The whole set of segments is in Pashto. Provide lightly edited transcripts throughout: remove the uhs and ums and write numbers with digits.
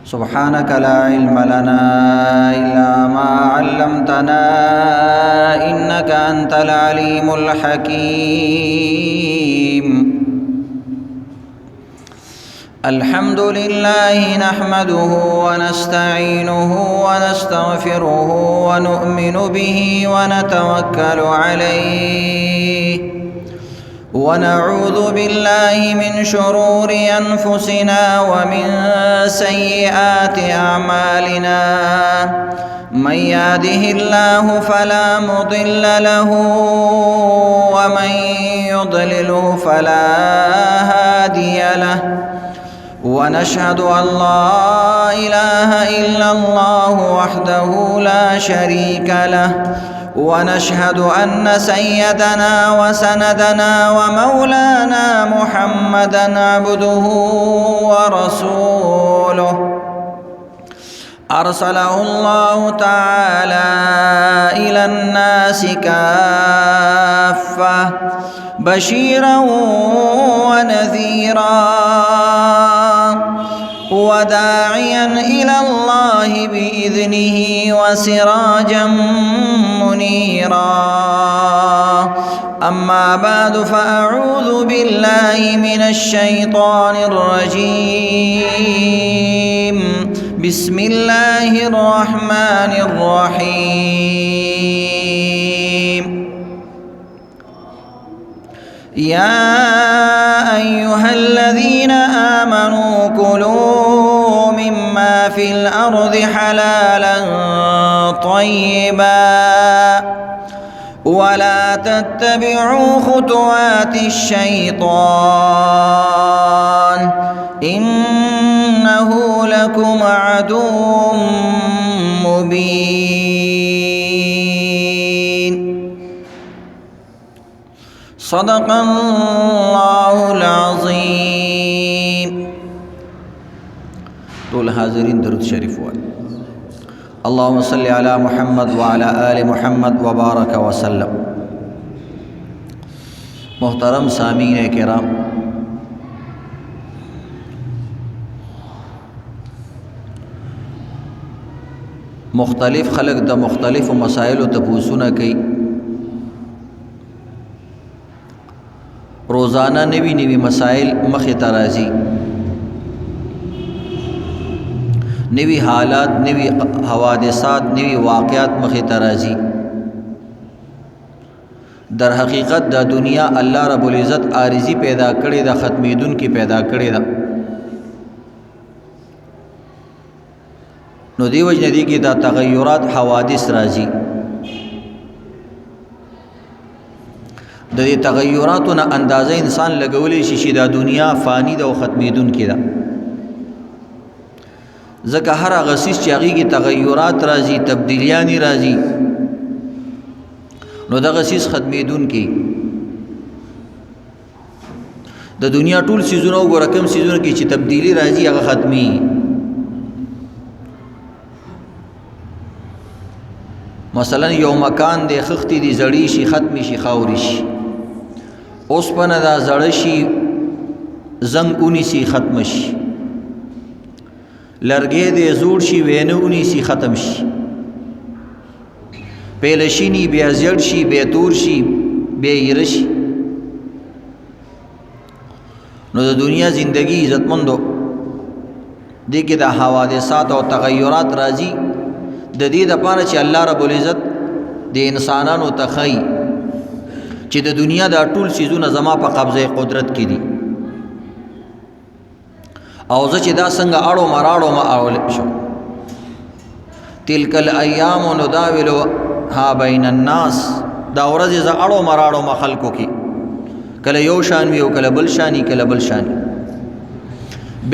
سبحانك لا علم لنا إلا ما علمتنا إنك أنت العليم الحكيم. الحمد لله نحمده ونستعينه ونستغفره ونؤمن به ونتوكل عليه ونعوذ بالله من شرور أنفسنا ومن سيئات أعمالنا. من يهده الله فلا مضل له ومن يضلله فلا هادي له. ونشهد أن لا إله إلا الله وحده لا شريك له. ونشهد أن سيدنا وسندنا ومولانا محمدًا عبده ورسوله أرسله الله تعالى إلى الناس كافة بشيرا ونذيرا وداعيا إلى الله بإذنه وسراجا منيرا. أما بعد فأعوذ بالله من الشيطان الرجيم. بسم الله الرحمن الرحيم. يا أيها الذين آمنوا كلوا مما في الأرض حلالا طيبا ولا تتبعوا خطوات الشيطان إنه لكم عدو مبين. صدق الله العظيم. طول حاضرین درود شریف وایي. اللهم صل على محمد وعلى آل محمد وبارك وسلم. محترم سامعین کرام، مختلف خلق د مختلف مسائل تپوسونه کوي. روزانہ نوی نوی مسائل مخ ترازی، نوی حالات، نوی حوادثات، نوی واقعات مخ ترازی. در حقیقت دا دنیا اللہ رب العزت عارضی پیدا کړي دا، ختمیدون کی پیدا کړي دا. نو دی وجه ندی کی دا تغیرات حوادث رازی. د دې تغیراتو نه اندازه انسان لګولې شي چې دا دنیا فانی ده او ختمیدون کې ده. ځکه هر هغه څیز چې هغې کې تغیرات راځي، تبدیلیانې راځي، نو دغه څیز ختمیدون کې. د دنیا ټول څیزونه وګوره، کوم څیزونه کې چې تبدیلی راځي هغه ختمي. مثلا یو مکان دی، خښتې دي، زړې شي، ختمې شي، خاورې شي. اوسپنه دا زړه شي، زنګ ونیسي، ختم شي. لرګی دی زوړ شي، وینه ونیسي، ختم شي. پیله شیني، بیا زیړ شي، بیا تور شي، بیا ایره شي. نو د دنیا زندگی عزتمندو دې کې د حوادثات او تغیرات راځي. د دې دپاره چې الله رب العزت د انسانانو ته ښایي چې د دنیا دا ټول څیزونه زما په قبضه قدرت کې دي، او زه چې دا څنګه اړو مراړو ما اړول شم. تلک الایام نداولها بین الناس، دا ورځې زه اړو مراړو ما خلکو کې، کله یو شان وي او کله بل شانی، کله بل شانی.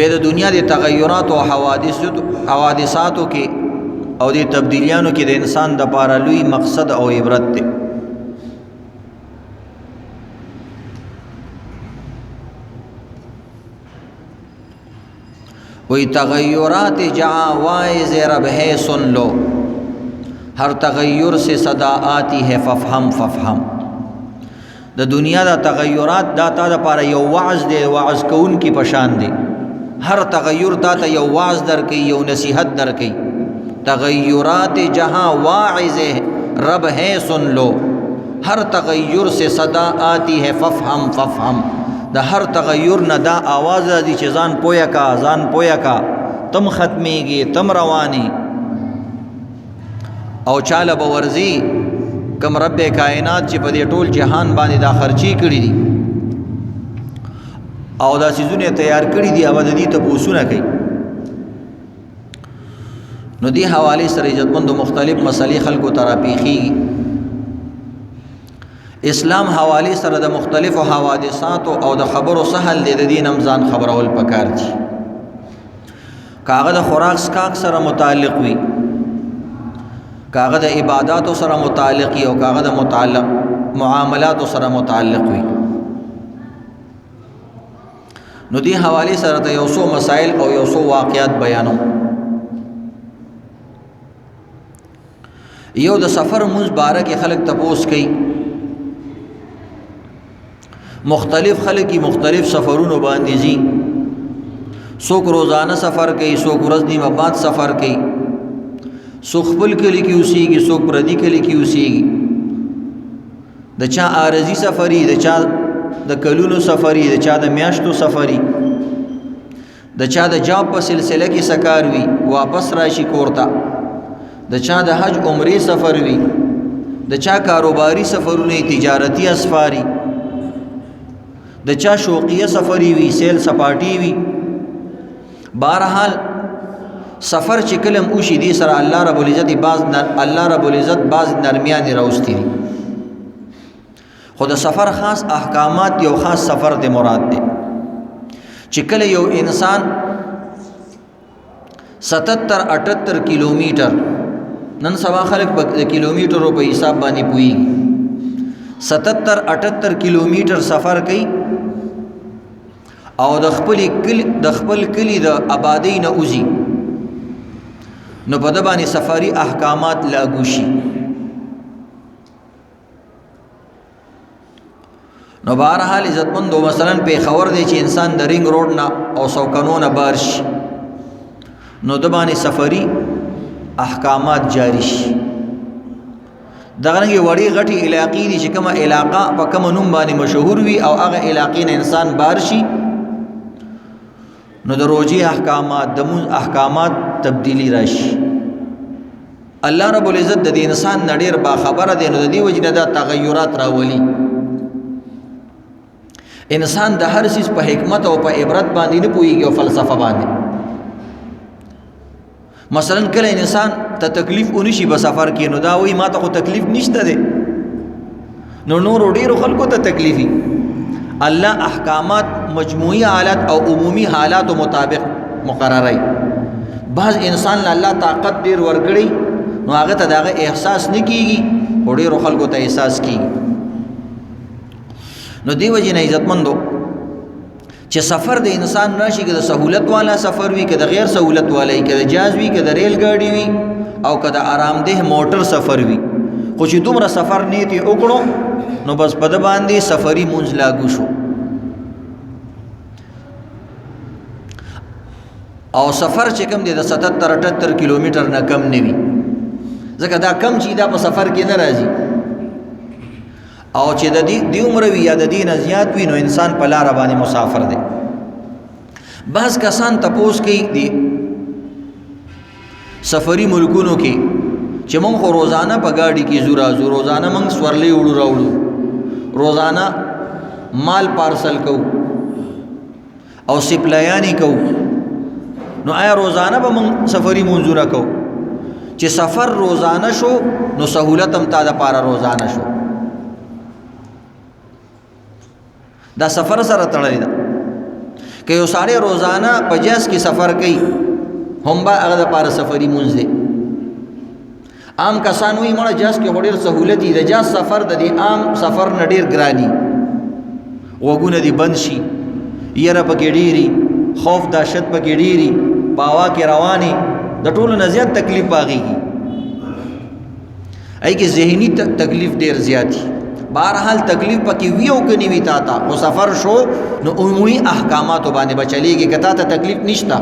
بیا د دنیا د تغیرات او حوادثاتو کې او د تبدیلیانو کې د انسان د پاره لوی مقصد او عبرت دی. وہی تغیرات جہاں وائز رب ہے سن لو، ہر تغیر سے صدا آتی ہے ففہم ففہم. د دنیا دا تغیرات دا تا دا پارا یو وعظ دے، وعظ کون کی پشان دے. هر تغیر تا ته یو واعظ درکوي یو نصیحت درکوي تغیرات جہاں واعظ رب ہے سن لو ہر تغیر سے صدا آتی ہے ففہم ففہم دا ہر تغیر نہ دا آواز دی چې ځان پویا کا تم ختمیږي تم رواني او چاله بورزی کم رب کائنات چې په دې ټول جهان باندې دا خرچی کړی دي او دا سيزونه تیار کړی دي او د دې ته پوښتنه کوي نو دی حواله سره عزتمند مختلف مسلې خلکو تراپیخي اسلام حواله سره د مختلفو حوادثات او د خبرو سهل دي د دین امزان خبرول پکار دي کاغه د خوراک سکاک سره متعلق وي کاغه د عبادت سره متعلق او کاغه د متعلق معاملات سره متعلق وي نو دی حواله سره د یو څو مسائل او یو څو واقعات بیانو یو د سفر مبارک خلق تپوس کوي مختلف خلق کی مختلف سفرونو باندې زی څوک روزانه سفر کوي څوک ورځ نیمه بعد سفر کوي څوک خپل کلی کې اوسېږي څوک پردي کلی کې اوسېږي د چا عارضی سفری د چا د کلونو سفری د چا د میاشتو سفری د چا د جاب په سلسله کې سکار وي واپس راشي کورتا د چا د حج عمره سفر وي د چا کاروباری سفرونه تجارتی اسفاری د چا شوقیه سفری وي سیل سپاټی وي بہرحال سفر چې کلم اوشي دي سره الله رب العزت باز نرمیان راوستي دي خود سفر خاص احکامات یو خاص سفر دے مراد دے چې کله یو انسان 77-78 کیلومیٹر نن سبا خلق کیلومیٹروں په حساب باندې پوي 77-78 کیلومیٹر سفر کوي او د خپل کلی د آبادی نه اوزي نو په د باندې سفری احکامات لاګو شي نو بہرحال عزتمندو مثلا پیښور دی چې انسان د رینګ روډ نه او سوکنونه بار شي نو د باندې سفری احکامات جاری شي دغه رنګ وړي غټي علاقې دي چې کومه علاقه په کوم نوم باندې مشهور وي او هغه علاقې نه انسان بار شي نو د روزي احکامات د مون احکامات تبدیلی راشي الله رب العزت د انسان نړیر با خبره دی نو د دې وجنه دا تغیرات راولي انسان د هر چیز په حکمت او په عبرت باندې نه پويږي او فلسفه باندې مثلا کله انسان ته تکلیف ونشي په سفر کې نو دا وایي ما ته خو تکلیف نشته دی نو نور ډیرو خلکو ته تکلیفي الله احکامات مجموعي حالات او عمومي حالات مطابق مقررای بعض انسان الله طاقت ډیر ورګړي نو هغه ته داغه احساس نه کیږي ډیرو خلکو ته احساس کیږي نو دیو جن عزتمندو چې سفر د انسان راشي که د سہولت والا سفر وي که د غیر سہولت والا که د جاز وي که د ریل ګاډي وي او که د آرامده موټر سفر وي خو چې دومره سفر نیتی وکړو نو بس په د باندې سفری مونځ لاګو شو او سفر چې کم دی د 77-78 کیلومیټر نه کم نه وي ځکه دا کم چې دا په سفر کې نه راځي او چې د دې عمر وی یا د دین زیات وي نو انسان په لار باندې مسافر دی بعض کسان تپوس کوي دي سفری ملکونو کې چې مونږ روزانه په گاډي کې زو روزانه مونږ سورلې وړو راوړو روزانه مال پارسل کو او سپلایانی کو نو آیا روزانه به مونږ سفری منظوره کو چې سفر روزانه شو نو سہولت هم تا د پاره روزانه شو دا سفر سره تړلی دا که یو ساړی روزانه په جاز کې سفر کوي هم به هغه دپاره سفري مونځ دی عام کسان وایي مړه جاز کې خو ډېر سهولت دي د جاز سفر د دې عام سفر نه ډېر ګراني غوږونه دې بند شي یره پکې ډېري خوف دهشت پکې ډېري په هوا کې روانې د ټولو نه زیات تکلیف باغېږي ای کې ذهني تکلیف ډېر زیات بہرحال تکلیف پکې وی او کني وی تا ته او سفر شو نو عمومي احکاماتو باندې بچلېږي که تا ته تکلیف نشته.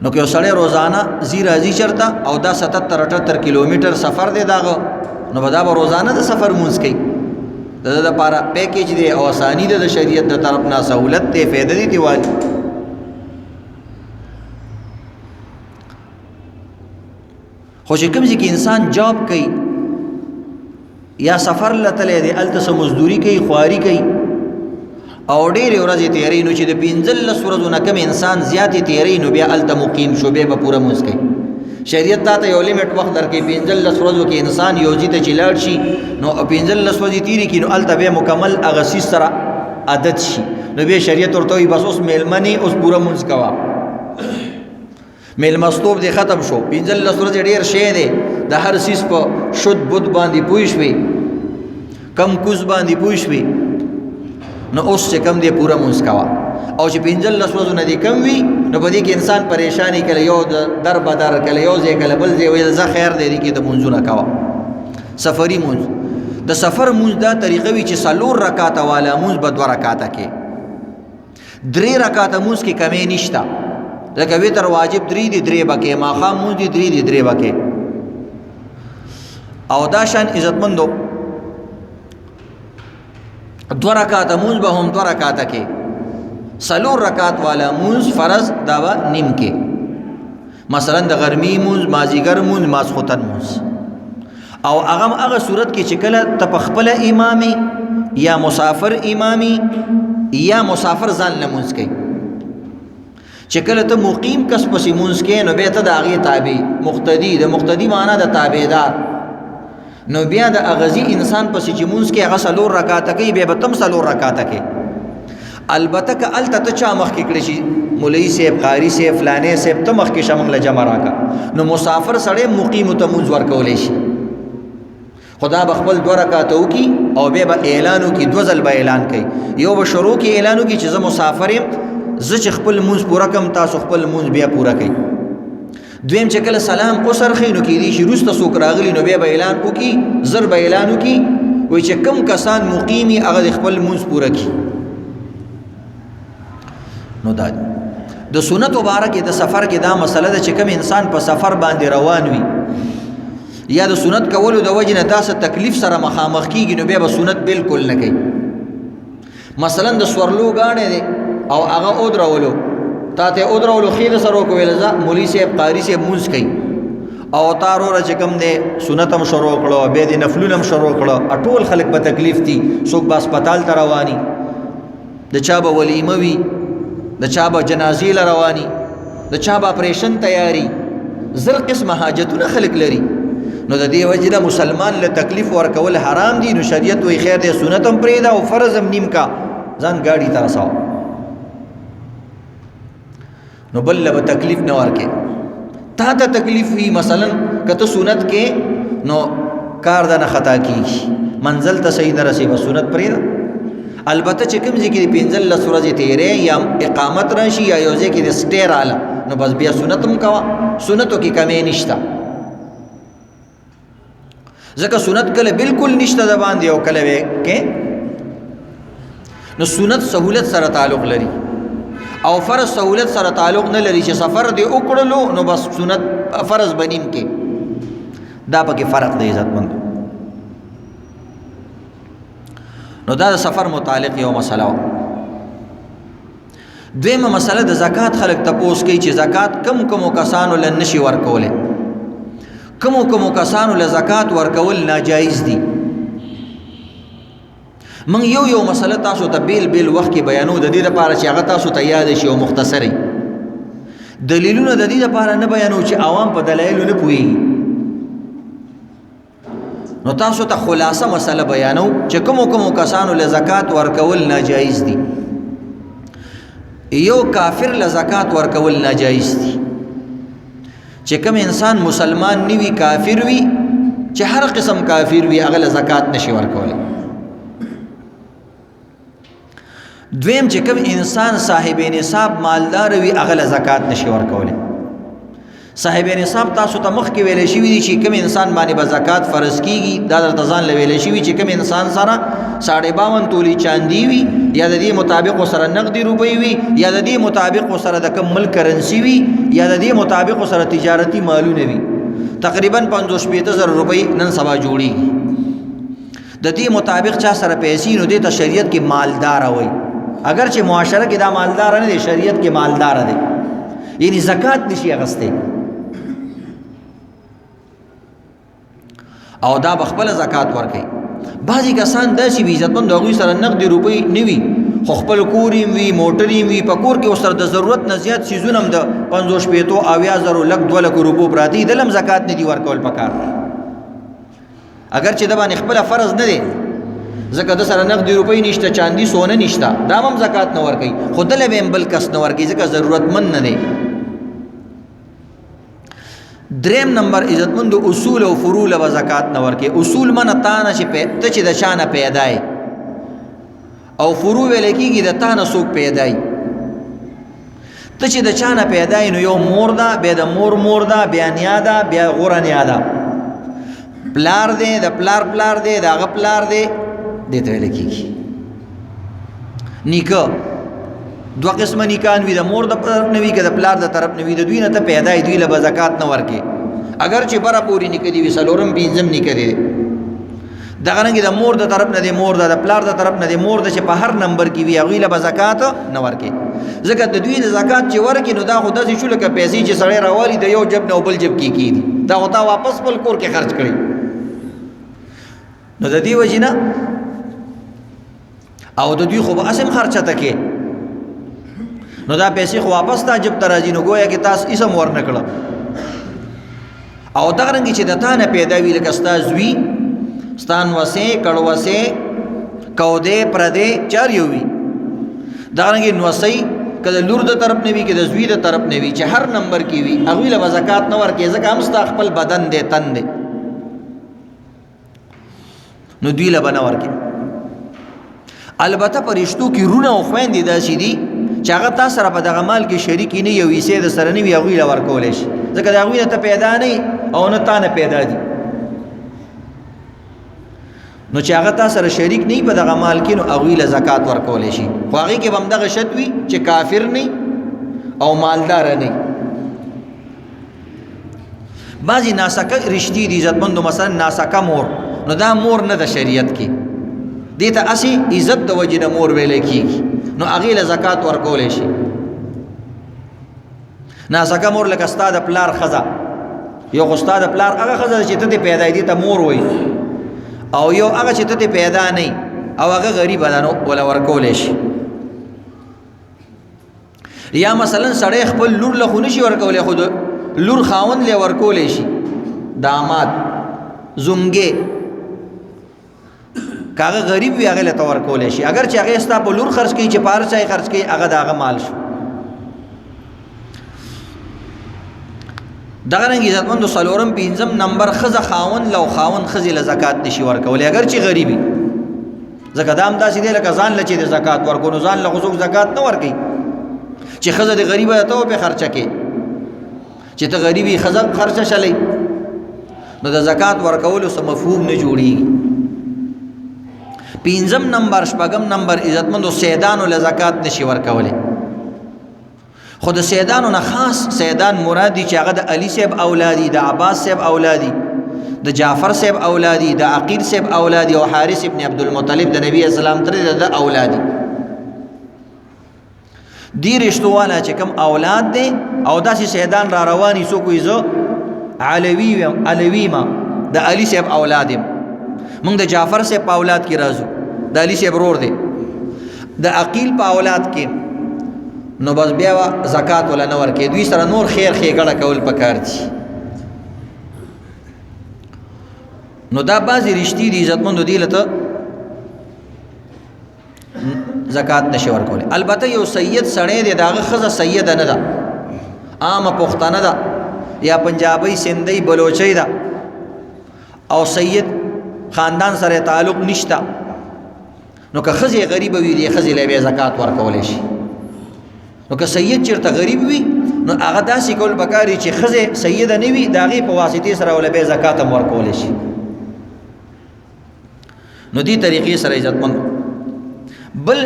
نو که یو سړی روزانه ځي راځي چېرته او دا 77-78 کیلومیټر سفر دی داغه، نو به دا به روزانه د سفر مونځ کوي. د ده دپاره پیکیج دی او اساني ده د شریعت د طرف نه، سهولت دی، فایده دی تیوالي. خو چې کوم ځای کې انسان جاب کوي یا سفر لتلی دی، هلته څه مزدوري کوي، خواري کوي او ډېرې ورځې تېروي، نو چې د 15 ورځو نه کم انسان زیاتې تېروي نو بیا هلته مقیم شو، بیا به پوره مونځ کوي. شریعت تا ته یو لیمټ وخت درکوي، 15 ورځو کې انسان یو ځای ته چې لاړ شي نو 15 ورځې تېرې کړي نو هلته بیا مکمل هغه څیز سره عادت شي، نو بیا شریعت ورته وایي بس اوس میلمنې اوس پوره مونځ کوه، میلمستوب دی ختم شو. 15 ورځې ډېر شی دی، د هر څیز په شد بد باندې پوه شوې، کم کوز باندې پوه شوې، نو اوس چې کم دی پوره مونځ کوه. او چې 15 ورځو نه دی کم وي نو په دې کې انسان پریشانی کله یو در بدر، کله یو ځای کله بل ځای، ویل زه خیر دی کې د مونځونه کوه. سفري مونځ د سفر مونځ دا طریقه وي چې 4 رکعاته والا مونځ به 2 رکعاته کې، 3 رکعاته مونځ کې کمی نشته، لکه وتر واجب 3 دی 3 به کې، ماښام مونځ دی 3 دی 3 به کې. او دا شان عزتمندو 2 رکعاته مونځ به هم 2 رکعاته کې، 4 رکعات والا مونځ فرض دا به نیم کې، مثلا د غرمې مونځ، مازیګر مونځ، ماسخوتن مونځ. او هغه صورت کې چې کله ته په خپله امامي یا مسافر امامي یا مسافر ځان له مونځ کوي، چې کله ته مقیم کس پسې مونځ کوې نو بیا ته د هغې تابع مقتدي، د مقتدي معنا د تابعدار، نو بیا د اغزي انسان پسې چې مونځ کې هغه 4 رکعاته کوي، بیا به تم 4 رکعاته کوي. البته که هلته ته چا مخکې کړی شي، مولوي صاحب، قاري صاحب، فلانی صاحب، ته مخکې شه موږ له جمع راکړه، نو مسافر سړی مقیمو ته مونځ ورکولی شي. خدا به خپل 2 رکعاته وکړي او بیا به اعلان وکړي، 2 ځل به اعلان کوي. یو به شروع کې اعلان وکړي چې زه مسافر یم، زه چې خپل مونځ پوره کم تاسو خپل مونځ بیا پوره کوي. دویم چې کله سلام وسرخي نو کېدای شي وروسته څوک راغلي نو بیا به اعلان وکړي، زر به اعلان وکړي وایي چې کم کسان مقیمي هغه د خپل مونځ پوره کړي. نو دا د سنت مبارکې د سفر کې دا مسله ده چې کوم انسان په سفر باندې روان وي یا د سنت کولو د وجې نه داسې تکلیف سره مخامخ کېږي نو بیا به سنت بالکل نه کوي. مثلا د سورلو ګاڼې دی او هغه ودرولو، تا ته ودرولو خیر سره وکویل ځه مولوي صاحب، قاري صاحب مونځ کوي، او تا وروره چې کوم دی سنت هم شروع کړو، بیا د نفلونه هم شروع کړو، ټول خلک په تکلیف دي، څوک به هسپتال ته رواني، د چا به ولیمه وي، د چا به جنازې له رواني، د چا به اپریشن تیاری، زر قسمه حاجتونه خلک لري. نو د دې وجې نه مسلمان له تکلیف ورکول حرام دي. نو شریعت وایي خیر دی سنت هم پرېږده او فرض هم نیم کا، ځان ګاډي ته رسوه، نو بل له به تکلیف نه ورکې. تا ته تکلیف وي مثلا که ته سنت کې نو کار د نه خطا کېږي، منزل ته صحیح نه رسې، به سنت پرېږده. البته چې کوم ځای کې 15 ورځې تېرې یا اقامت راشي یا یو ځای کې د سټې راله نو بس بیا سنت هم کوه، سنتو کې کمی نشته، ځکه سنت کله بالکل نشته د باندې او کله وې کې. نو سنت سهولت سره تعلق لري او فرض سهولت سره تعلق نه لري، چې سفر دی وکړلو نو بس سنت فرض بنیم کې، دا پکې فرق دی عزتمند. نو دا د سفر متعلق یو مسله وه. دویمه مسله د زکات. خلک تپوس کوي چې زکات کمو کسانو له نشي ورکولی، کمو کسانو له زکات ورکول ناجایز دي. من یو مسله تاسو ته بیل وخت کې بیانو، د دې لپاره چې هغه تاسو ته یاد شي او مختصري. دلیلونه د دې لپاره نه بیانو چې عوام په دلایلو نه پوهېږي، نو تاسو ته خلاصه مسله بیانو چې کومو کسانو له زکات ورکول ناجایز دي. یو کافر له زکات ورکول ناجایز دي، چې کوم انسان مسلمان نه وي، کافر وي، چې هر قسم کافر وي، هغه له زکات نشي ورکولی. دویم چې کوم انسان صاحب نصاب مالدار وي، هغه له زکات نشي ورکولی، صاحب نصاب تاسو ته مخکې ویلې شوي دي چې کوم انسان باندې به زکات فرض کیږي دا درته ځان له ویلې شوي چې کوم انسان سره 52 تولی چاندي وي یا د دې مطابق سره نقدي روپۍ وي یا د دې مطابق سره د کوم ملک کرنسي وي یا د دې مطابق سره تجارتي مالونه وي تقریبا 50-60,000 روپۍ نن سبا جوړي د دې مطابق چا سره پیسې نو دې ته شریعت کې مالدار وي اگر چې معاشره کې دا مالدار نه دي شریعت کې مالدار دي یعنی زکات نشي اغسته او دا بخبل زکات ورکي بعضی کسان داسې وي عزتمند هغوی سره نقدي روپۍ نه وي خو خپل کور یې وي موټر یې وي په کور کې ورسره د ضرورت نه زیات څیزونه هم د 50-60,000 لک 2 لک روپو پراته دي دلم زکات نه دي ورکول پکار اگر چې د باندې خپل فرض نه دی ځکه د سره نقدي روپۍ نشته چاندي سونه نشته دا هم زکات نه ورکي خو دله به بل کس نه ورکي ځکه ضرورتمند نه دی دریم نمبر عزتمند اصول او فروع له زکات نه ورکي اصول من تانه چې ته چې د شانه پیدای او فروع ویل کېږي د تانه څوک پیدای ته چې د چانه پیدای نو یو مور ده بیا د مور ده بیا نیا ده بیا غوره نیا ده پلار دی د پلار دی د هغه پلار دی دې ته ویل کېږي نیکه دو قسمه نیکان وي د مور د طرف نه وي که د پلار د طرف نه وي د دوی نه ته پیدای دوی له به زکات نه ورکې اگر چې بره پورې نیکه دي وي څلورم پنځم نیکه دی دغه رنګې د مور د طرف نه دی مور ده د پلار د طرف نه دی مور ده چې په هر نمبر کې وي هغوی له به زکات نه ورکې ځکه د دوی د زکات چې ورکې نو دا خو داسې شو لکه پیسې چې سړی راوالي د یو جب نه او بل جب کې کېدي دا خو تا واپس خپل کور کې خرچ کړي نو د دې وجې نه او د دوی خو به اسم خرچه ته کې نو دا پیسې خو واپس تا جب ته راځي نو ګویا کې تاسو اسم ورنه کړه او دغه رنګې چې د تا نه پیدا وي لکه ستا زوی ستان وسې کړوسې کودې پردې چار یو وي دغه رنګې نوسۍ که د لور د طرف نه وي که د زوی د طرف نه وي چې هر نمبر کې وي هغوی له به زکات نه ورکړې ځکه هم ستا خپل بدن دی تن دی نو دوی له به نه ورکړې البته په رشتو کې رونه او خویندې داسې دي چې هغه تا سره په دغه مال کې شریکې نه یو حصې د سره نه وي هغوی له ورکولی شي ځکه د هغوی نه ته پیدا نه او نه تا نه پیدا دي نو چې هغه تا سره شریک نه په دغه مال کې نو هغوی له زکات ورکولی شي خو هغې کې به همدغه شرط وي چې کافر نه او مالداره نه بعضې ناسکه رشتې دي عزتمندو مثلا ناسکه مور نو دا مور نه د شریعت کې دې ته هسې عزت د وجې نه مور ویلی کېږي نو هغې له زکات ورکولی شي ناسکه مور لکه ستا د پلار ښځه یو خو ستا د پلار هغه ښځه چې ته دې پیدا دې ته مور وایي او یو هغه چې ته دې پیدا نه او هغه غریبه ده نو وله ورکولی شي یا مثلا سړی خپل لور له خو نشي ورکولی خو د لور خاوند له ورکولی شي داماد زمګې کاغه غریب وي هغه له تور کولې شي اگر چې هغه ستا په لور خرج کوي چې پار چای خرج کوي هغه داغه مال شو دغه رنګ عزتمند څلورم پنځم نمبر خزه خاون لو خاون خزي له زکات نشي ورکولې اگر چې غریبي زکه دام داسې دی لکه ځان لچې د زکات ورکو نو ځان له غوږ زکات نه ورکي چې خزه د غریبه ته په خرچه کې چې ته غریبي خزه خرچه شلې نو د زکات ورکولو سم مفهوم نه جوړي پنځم نمبر شپږم نمبر عزتمندو سیدانو له زکات نشي ورکولې خود سیدانو نه خاص سیدان مرادي چې هغه د علي صاحب اولادي د عباس صاحب اولادي د جعفر صاحب اولادي د عقیل صاحب اولادي او حارث ابن عبد المطلب د نبی اسلام تر د اولادي دی رشتو والا چې کوم اولاد دي او داسې سیدان را رواني سو کوی زو علوی ما د علي صاحب اولادم موږ د جعفر صاحب اولاد کې راځو د علي صاحب ورور دي د عقیل په اولاد کې نو بس بیا زکات ولا نه ورکې دوی سره نور خیر ښېګړه کول پکار دي نو دا بعضې رشتې دي عزتمندو دې له ته زکات نشي ورکولی البته یو سید سړی دی د هغه ښځه سیده نه ده عامه پښتنه ده یا پنجابی سندی بلوچی ده او سید خاندان سره تعلق نشته نو که ښځې غریبه وي دې ښځې له بیا زکات ورکولی شي نو که سید چېرته غریب وي نو هغه داسې کول پکاري چې ښځې سیده نه وي د هغې په واسطې سره ول بیا زکات هم ورکولی شي. نو دې طریقې سره عزتمند. بل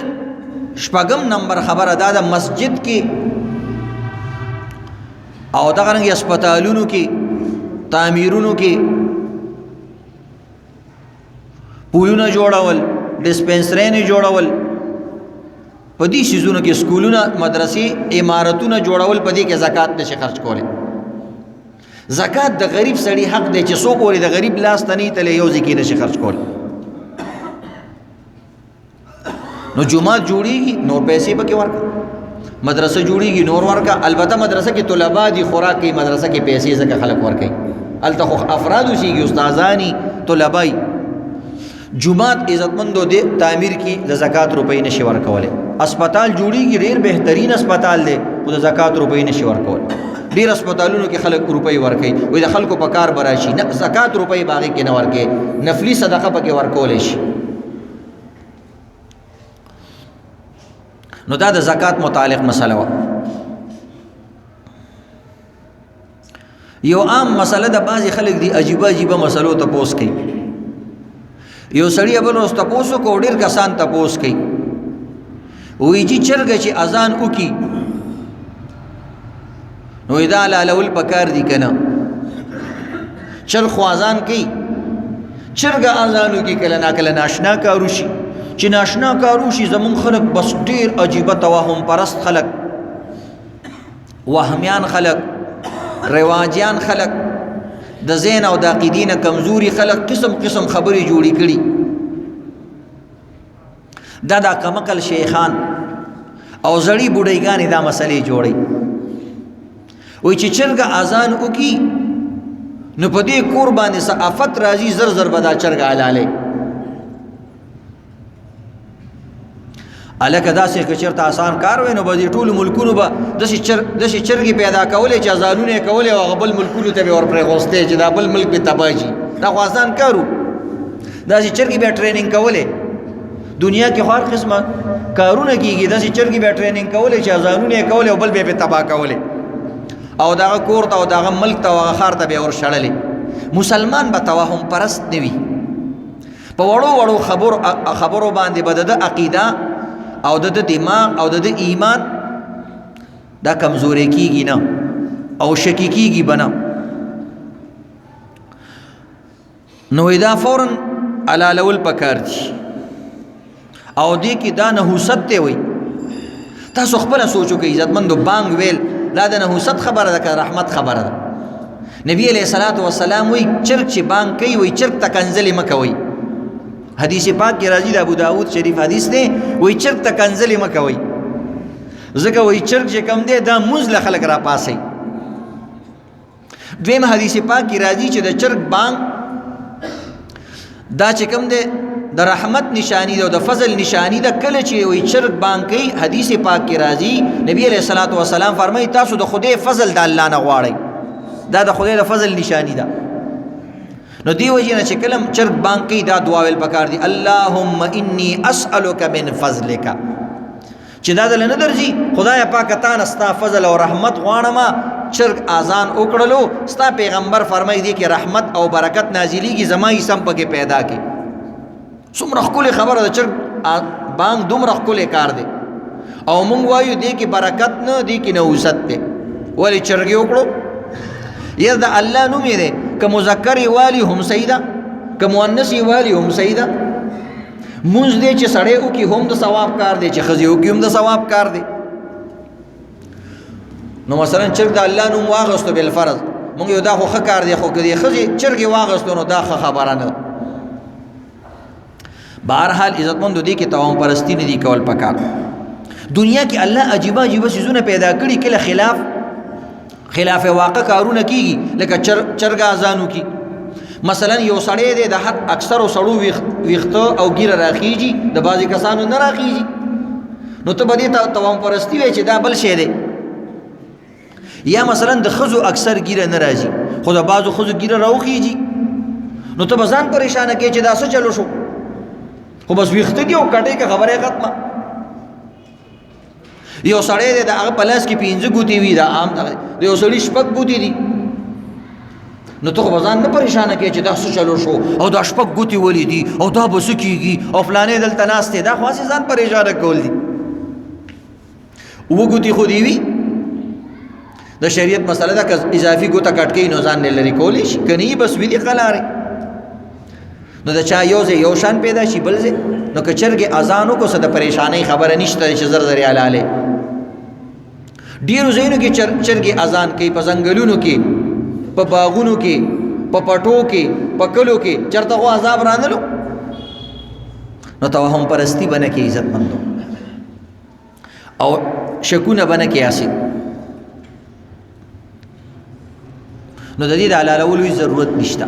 شپږم نمبر خبره دا ده مسجد کې او دغه رنګې هسپتالونو کې تعمیرونو کې پولونه جوړول ډسپنسرۍ جوړول په دې شیزونو کې سکولونه مدرسې عمارتونه جوړول په دې کې زکات نشي خرج کولی. زکات د غریب سړي حق دی چې څوک ورې د غریب لاس ته نه تللی یو ځای کې نشي خرج کولی. نو جمعات جوړیږي نور پیسې پکې ورکړه، مدرسه جوړیږي نور ورکړه. البته مدرسه کې طلبا دي خوراک کوي، مدرسه کې پیسې ځکه خلک ورکوي، هلته خو افراد اوسېږي استادانی طلبای. جمعات عزتمندو دې تعمیر کې د زکات روپۍ نشي ورکولی. اسپتال جوړیږي ډېر بهترین اسپتال دی خو د زکات روپۍ نشي ورکولی. ډېر اسپتالونو کې خلک روپۍ ورکوي، وایي د خلکو په کار به راشي، نه زکات روپۍ به هغې کې نه ورکوي، نفلي صدقه پکې ورکولی شي. نو دا د زکات متعلق مسله وه. یو عام مسله د بعضې خلک دي عجیبه عجیبه مسلو تپوس کوي. یو سړي بل ورځ تپوس وکړو، ډېر کسان تپوس کوي، وایي چې چرګه چې اذان وکړي نو دا حلالول پکار دي که نه؟ چرګ خو اذان کوي، چرګه اذان وکړي کله ناکله ناشنا کار وشي. چې ناشنا کار وشي زمونږ خلک بس ډېر عجیبه توهم پرست خلک، وهمیان خلک، رواجیان خلک، د ذهن او د عقیدې نه کمزوري خلک قسم قسم خبرې جوړې کړي. دا کمقل شیخان او زړې بوډۍ دا مسلې جوړي. وایي چې چرګه اذان وکړي نو په دې کور باندې څه آفت راځي، زر زر به دا چرګه حلالوي. هلکه داسې که چېرته آسان کار وی نو به دې ټولو ملکونو به داسې چرګې پیدا کولی چې اذانونه یې کولی او هغه بل ملکونو ته به ور پرېغوستی چې دا بل ملک به تباه شي. دا خو آسان کار و. داسې چرګې بیا ټریننګ کولی. دنیا کې خو هر قسمه کارونه کېږي، داسې چرګې بیا ټریننګ کولی چې اذانونه یې کولی او بل بیا پې تباه کولی او دغه کور ته او دغه ملک ته او هغه ښار ته بیا ور شړلی. مسلمان به توهم پرست نه وي. په وړو وړو خبرو باندې به د ده عقیده او د دماغ او د ایمان دا کمزوري کیږي نه او شکی کیږي بنا. نو دا فوراً علالول پکار دي او دې کې دا نحوست دی. وي تاسو خپله سوچو کې عزتمندو بانګ ویل دا د نحوست خبره ده که رحمت خبره ده؟ نبی علیه الصلاة والسلام وی چرګ چې بانګ کوي وی چرګ ته کنځلې مه کوئ. حدیث پاک کې راځي د ابو داود شریف حدیث دی، وایي چرګ ته کنځلې مه کوئ ځکه وایي چرګ چې کوم دی دا مونځ له خلک راپاسئ. دویم حدیث پاک کې راځي چې د چرګ بانګ دا چې کوم دی د رحمت نشانی ده او د فضل نشانی ده. کله چې وایي چرګ بانګ کوي حدیث پاک کې راځي نبی علیه الصلاة والسلام فرمایي تاسو د خدای فضل د الله نه غواړئ، دا د خدای د فضل نشانی ده. نو دی وجه نه چې کلم چرګ بانګ کوي دا دعا ویل پکار دي، اللهم انی اسألک من فضلک، چې دا دل نه درځي خدای پاک تا نه ستا فضل او رحمت غواړم. چرګ اذان وکړلو ستا پیغمبر فرمایي دی کې رحمت او برکت نازلېږي، زما یې سم پکې پیدا کړي. څومره ښکلې خبره ده، چرګ بانګ دومره ښکلی کار دی او مونږ وایو دی کې برکت نه، دی کې نحوست دی. ولې چرګ یې وکړو؟ یا د الله نوم یې دی، که مذکر والی هم صحیح ده، که مؤنث والی هم صحیح ده. مونځ دی چې سړی وکړي هم د ثواب کار دی، چې ښځې وکړي هم د ثواب کار دی. نو مثلا چرګ د الله نوم واغستو بالفرض، مونږ یو دا خو ښه کار دی، خو که د ښځې چرګ واغستو نو دا ښه خبره نه ده. بهرحال عزتمندو دی کې توهم پرستی نه دي کول پکار. دنیا کې الله عجیبه عجیبه څیزونه پیدا کړي، کله خلاف واقع کارونه کیږي، لکه چرګ اذان وکړي. مثلا یو سړی دی د هر اکثرو سړو ویښته او ګیره راخیږي، د بعضې کسانو نه راخیږي، نو ته به دې ته توهم پرستي وایې چې دا بل شی دی. یا مثلا د ښځو اکثر ګیره نه راځي خو د بعضو ښځو ګیره راوخیږي، نو ته به ځان پریشانه کوې چې دا څه چلو شو، خو بس ویښته دي او کټې که خبره ختمه. یو سړی دی د هغه په لاس کې 5 ګوتې وي دا عام د یو سړي 6 ګوتې دي نو ته خو به ځان نه پریشانه کوې چې دا څه چلو شو او دا 6 ګوتې ولې دي او دا به څه کېږي او فلانې دلته ناست دی دا خو هسې ځان پریشانه کول دي 7 ګوتې خو دې وي د شریعت مسله ده که اضافي ګوته کټ کوي نو ځان نه لرې کولی شي که نه یي بس وي دي قلارې نو د چا یو ځای یو شان پیدا شي بل ځای نو که چرګې اذان وکړو څه د پریشانۍ خبره نشته چې زر زر حلالې ډېرو ځایونو کې چرګې اذان کوي په ځنګلونو کې په باغونو کې په پټو کې په کلو کې چېرته خو عذاب رانلو نو توهم پرستی به نه کې عزتمندو او شکونه به نه کې حاصل نو د دې د حلالولو ضرورت نشته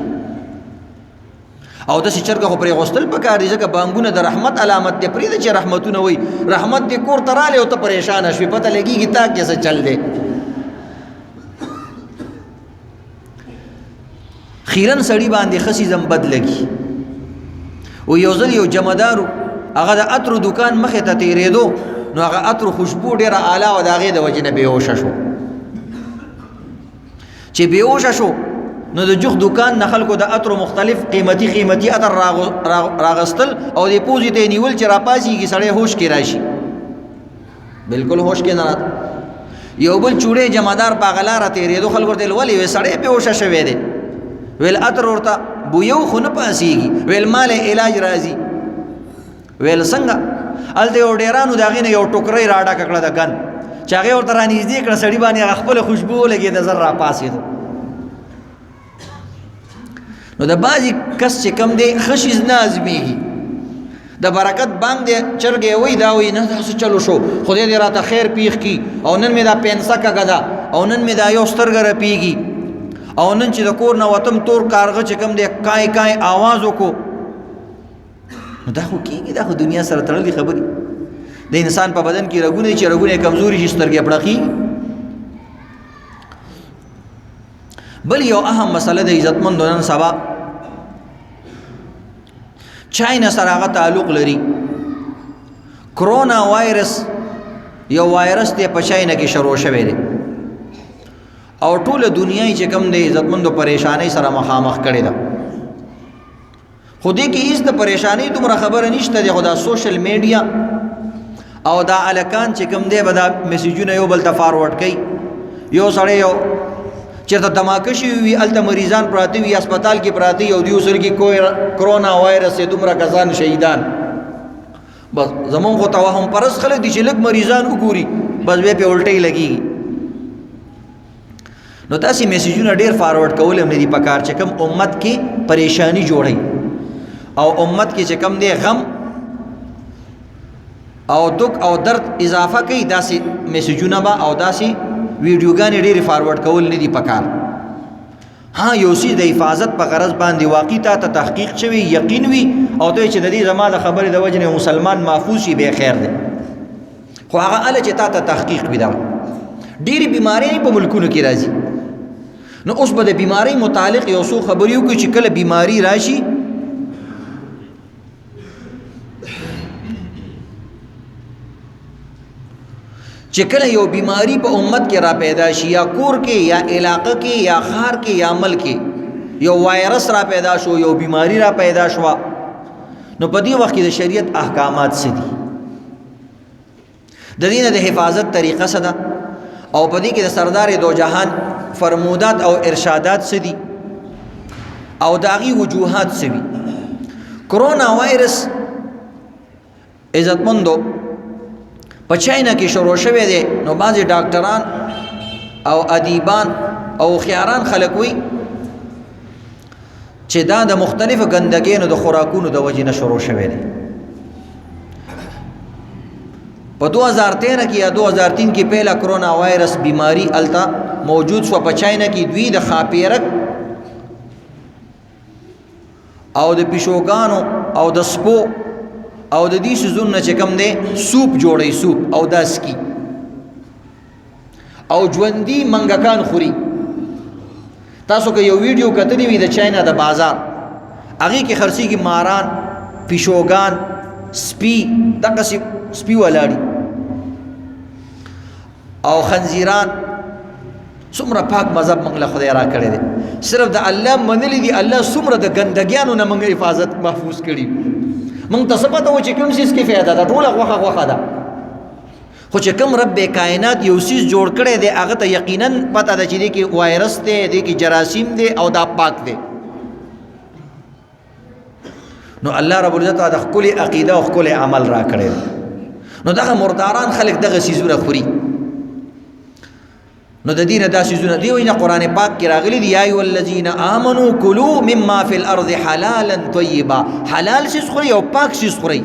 او داسې چرګه خو پرې غوستل پکار دي ځکه بانګونه د رحمت علامت دی پرېږده چې رحمتونه وایي رحمت دې کور ته رالی او ته پریشانه شوې پته لګېږي تا کې څه چل دی خیرن سړي باندې ښه سیزم بد لګي او یو ځل یو جمعدارو هغه د عطرو دکان مخې ته تېرېدو نو هغه عطرو خوشبو ډېره اعلی وه د هغې د وجې نه بېهوشه شو چې بېهوشه شو نو د جوخ دکان نه خلکو د عطرو مختلف قیمتي عطر راغستل او د پوزې ته یې نیول چې راپاسېږي سړی هوش کې راشي بلکل هوش کې نه راته یو بل چوړې جمعدار په هغه لاره تېرېدو خلکو ورته ویل ولې وی سړی بېهوشه شوی دی ویل عطر ورته بویو خو نه پاسېږي ویل مال علاج راځي ویل څنګه هلته یو ډېرانو د هغې نه یو ټوکرۍ راډکه کړه د ګن چې هغې ورته رانږدې کړه سړي باندې هغه خپله خوشبو ولګېده زر راپاسېدو نو د بعضې کس چې کم دی ښه شیز نه ازمېږي د برکت بانګ دی چرګې وایي دا وایي نه دا څه چلو شو خدای دې راته خیر پیښ کي او نن مې دا پینسه کږه ده او نن مې دا یو سترګه رپېږي او نن چې د کور نه وتم تور کارغه چې کم دی کای کای آواز وکړو نو دا خو کېږي دا خو دنیا سره تړلې خبرې د انسان په بدن کې رګونه دي چې رګونه یې کمزوري شي سترګې پړقېږي بل یو اهم مسله د عزتمندو نن سبا چاینا سره هغه تعلق لري کرونا وایرس یو وایرس دی په چاینا کې شروع شوی دی او ټوله دنیا چې کم دی عزتمندو پریشانی سره مخامخ کړي ده خو دې کې هیڅ د پریشانی دومره خبره نشته دی خو دا سوشل میډیا او دا الکان چې کم دی به دا میسیجونه یو بل ته فارورډ کوي یو سړی یو چېرته دماکه شوي وي هلته مریضان پراته وي هسپتال کې پراته وي او دوی سره کې کرونا وایرس یې دومره کسان شهیدان بس زمونږ خو توهم پرست خلک دي چې لږ مریضان وګوري بس بیا پې الټۍ لګېږي نو داسې میسیجونه ډېر فارورډ کول هم نه دي پکار چې کوم امت کې پریشانی جوړوي او امت کې چې کم دی غم او دک او درد اضافه کوي داسې میسیجونه به او داسې ویډیوګانې ډېرې فارورډ کول نه دي پکار ها یو څیز د حفاظت په غرض باندې واقعي تا ته تحقیق شوی یقین وي او ته چې د دې زما د خبرې د وجې نه مسلمان محفوظ شي بیا خیر دی خو هغه هله چې تا ته تحقیق وي دغه ډېرې بیمارۍ په ملکونو کې راځي نو اوس به د بیمارۍ متعلق یو څو خبرې وکړو چې کله بیماري راشي چې کله یو بیماری په امت کې را پیدا شي یا کور کې یا علاقه کې یا خار کې یا ملک کې یو وایرس را پیدا شو یو بیماری را پیدا شو نو په دې وخت کې د شریعت احکامات څه دي د دې نه د حفاظت طریقه څه ده او په دې کې د سردار دو جهان فرمودات او ارشادات څه دي او د هغې وجوهات څه وي کرونا وایرس عزتمندو په چاینا کې شروع شوی دی نو بعضې ډاکټران او ادیبان او خیاران خلک وي چې دا د مختلفو ګندګیانو د خوراکونو د وجې نه شروع شوی دی په 2013 کې یا 2003 کې پهلا کرونا وایرس بیماری الته موجود شو په چاینا کې دوی د خاپیرک او د پیشوګانو او د سپو او د دې سيزونه چې کوم دی سوپ جوړي سوپ او داس کی او ژوندۍ منګکان خوري تاسو که یو ویډیو کتلی وي د چاینا د بازار هغې کې خرڅېږي ماران پیشوګان سپي دغسې سپي ولاړي او خنزیران څومره پاک مذهب موږ له خدای را کړی دی صرف د الله منلی دی الله څومره د ګندګیانو نه موږ حفاظت محفوظ کړي موږ ته څه پته و چې کوم څیز کې فایده ده ټوله غوښه ده خو چې کوم رب کائنات یو څیز جوړ کړی دی هغه ته یقینا پته ده چې دی کې وایرس دی دی کې جراثیم دی او دا پاک دی نو الله رب العزت د خپل عقیده او خپل عمل را کړی نو دغه مرداران خلق دغه سیزونه خوري نو د دینه دا سیزونه دی وینه قران پاک کې راغلي دی یا ای الذین آمنو کلوا مما فی الارض حلالا طیبا حلال سیز خوري او پاک سیز خوري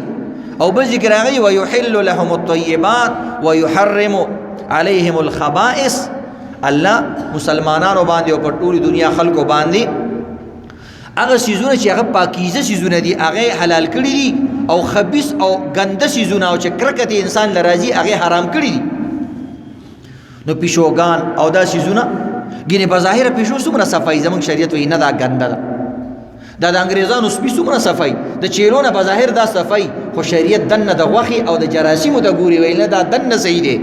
او به ذکر راغلی ويحل لهم الطيبات ويحرم عليهم الخبائث الله مسلمانانو باندې او په ټولي دنیا خلکو باندې هغه سیزونه چې هغه پاکیزه سیزونه دي هغه حلال کړی دي او خبيث او ګنده سیزونه او چې کرکته انسان لراځي هغه حرام کړی دي نو پیشوګان او دا سیزونه ګینه په ظاهر پیشو څومره صفای زمونږ شریعت وی نه دا ګنده ده دا د انګریزانو سپي څومره صفای د چیرونه په ظاهر دا صفای خو شریعت دنه د غوخي او د جراثیمو ته ګوري ویل دا دنه صحیح دی